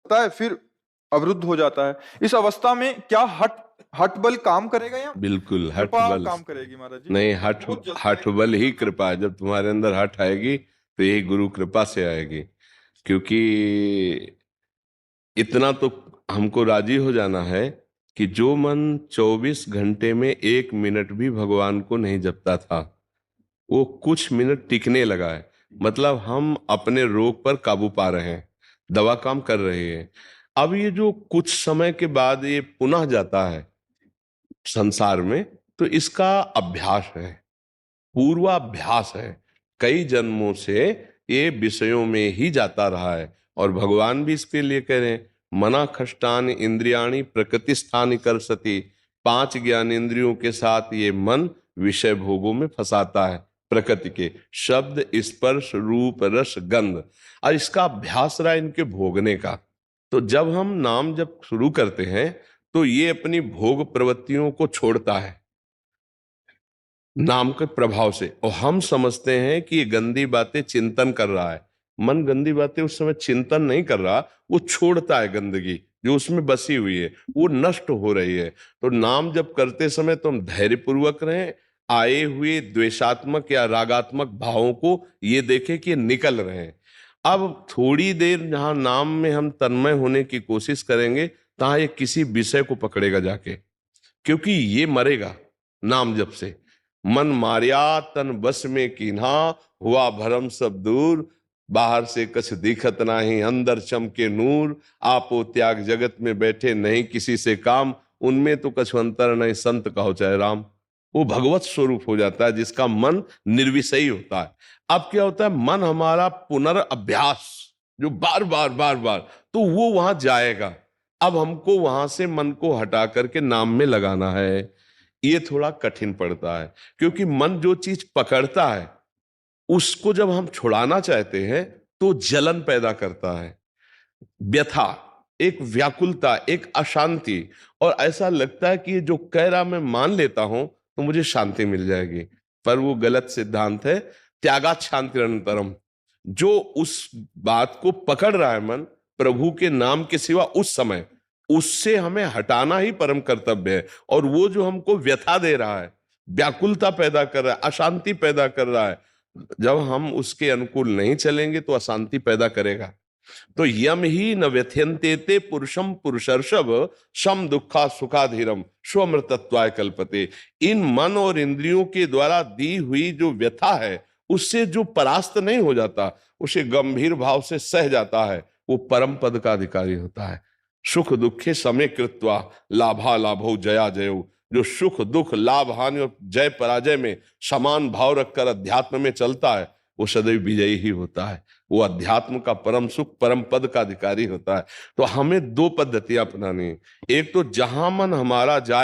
होता है फिर अवरुद्ध हो जाता है। इस अवस्था में क्या हठ हठ बल काम करेगा या बिल्कुल हठ कृपा बल काम करेगी महाराज जी? नहीं, हठ बहुत जल्दी हठ बल ही कृपा है। जब तुम्हारे अंदर हठ आएगी तो यही गुरु कृपा से आएगी। क्योंकि इतना तो हमको राजी हो जाना है कि जो मन 24 घंटे में 1 मिनट भी भगवान को नहीं जपता था, वो कुछ मिनट टिकने लगा है। मतलब हम अपने रोग पर काबू पा रहे हैं, दवा काम कर रही है। अब ये जो कुछ समय के बाद ये पुनः जाता है संसार में, तो इसका अभ्यास है, पूर्वाभ्यास है। कई जन्मों से ये विषयों में ही जाता रहा है। और भगवान भी इसके लिए कह रहे हैं, मना खष्टानि इंद्रियाणि प्रकृति स्थानि कर्षति। 5 ज्ञानेंद्रियों के साथ ये मन विषय भोगों में फंसाता है, प्रकृति के शब्द स्पर्श रूप रस गंध, और इसका अभ्यास रहा इनके भोगने का। तो जब हम नाम जब शुरू करते हैं तो ये अपनी भोग प्रवृत्तियों को छोड़ता है नाम के प्रभाव से। और हम समझते हैं कि ये गंदी बातें चिंतन कर रहा है। मन गंदी बातें उस समय चिंतन नहीं कर रहा, वो छोड़ता है गंदगी जो उसमें बसी हुई है, वो नष्ट हो रही है। तो नाम जब करते समय तो हम धैर्यपूर्वक रहें, आए हुए द्वेषात्मक या रागात्मक भावों को ये देखें कि ये निकल रहे हैं। अब थोड़ी देर जहां नाम में हम तन्मय होने की कोशिश करेंगे, तहां ये किसी विषय को पकड़ेगा जाके, क्योंकि ये मरेगा नाम जप से। मन मारिया तन बस में कीन्हा, हुआ भरम सब दूर। बाहर से कछ दिखत नाही, अंदर चमके नूर। आपो त्याग जगत में बैठे, नहीं किसी से काम। उनमें तो कछु अंतर नहीं, संत कहो चाहे राम। वो भगवत स्वरूप हो जाता है जिसका मन निर्विषयी होता है। अब क्या होता है, मन हमारा पुनर्अभ्यास जो बार बार बार बार, तो वो वहां जाएगा। अब हमको वहां से मन को हटा करके नाम में लगाना है। ये थोड़ा कठिन पड़ता है, क्योंकि मन जो चीज पकड़ता है उसको जब हम छुड़ाना चाहते हैं तो जलन पैदा करता है, व्यथा, एक व्याकुलता, एक अशांति। और ऐसा लगता है कि ये जो कह रहा मैं मान लेता हूं तो मुझे शांति मिल जाएगी। पर वो गलत सिद्धांत है। त्यागात शांति अनंतरम। जो उस बात को पकड़ रहा है मन प्रभु के नाम के सिवा उस समय, उससे हमें हटाना ही परम कर्तव्य है। और वो जो हमको व्यथा दे रहा है, व्याकुलता पैदा कर रहा है, अशांति पैदा कर रहा है, जब हम उसके अनुकूल नहीं चलेंगे तो अशांति पैदा करेगा। तो यम ही न व्यथ्यन्ते ते पुरुषम पुरुषर्षभ, शम दुखा सुखाधीरम स्वमृतत्वाय कल्पते। इन मन और इंद्रियों के द्वारा दी हुई जो व्यथा है, उससे जो परास्त नहीं हो जाता, उसे गंभीर भाव से सह जाता है, वो परम पद का अधिकारी होता है। सुख दुखे समय कृत्वा लाभा लाभो जया जयो। जो सुख दुख लाभ हानि और जय पराजय में समान भाव रखकर अध्यात्म में चलता है, वो सदैव विजयी ही होता है। वो अध्यात्म का परम सुख परम पद का अधिकारी होता है। तो हमें 2 पद्धतियां अपनानी। एक तो जहां मन हमारा जाए